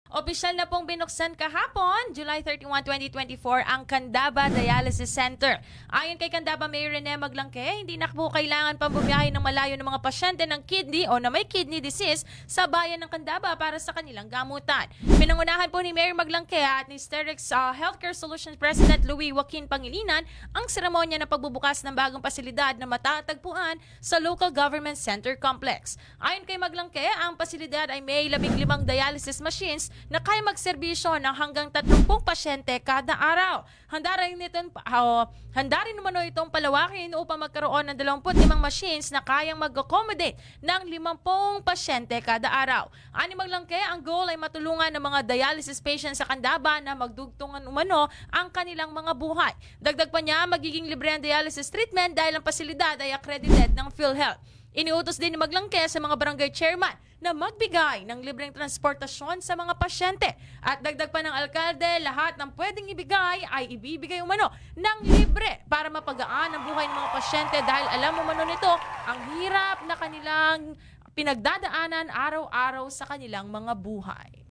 Opisyal na pong binuksan kahapon, July 31, 2024, ang Candaba Dialysis Center. Ayon kay Candaba Mayor Rene Maglangke, hindi na po kailangan pang bumiyahe ng malayo ng mga pasyente ng kidney o na may kidney disease sa bayan ng Candaba para sa kanilang gamutan. Pinangunahan po ni Mayor Maglangke at ni Sterex Healthcare Solutions President Louis Joaquin Pangilinan ang seremonya ng pagbubukas ng bagong pasilidad na matatagpuan sa Local Government Center Complex. Ayon kay Maglangke, ang pasilidad ay may 15 dialysis machines na kaya magserbisyo ng hanggang 30 pasyente kada araw. Handa rin naman itong palawakin upang magkaroon ng 25 machines na kayang mag-accommodate ng 50 pasyente kada araw. Ani Maglangke, ang goal ay matulungan ng mga dialysis patients sa Candaba na magdugtungan umano ang kanilang mga buhay. Dagdag pa niya, magiging libre ang dialysis treatment dahil ang pasilidad ay accredited ng PhilHealth. Iniutos din ni Maglangke sa mga barangay chairman na magbigay ng libreng transportasyon sa mga pasyente. At dagdag pa ng alkalde, lahat ng pwedeng ibigay ay ibibigay umano ng libre para mapagaan ang buhay ng mga pasyente dahil alam umano nito ang hirap na kanilang pinagdadaanan araw-araw sa kanilang mga buhay.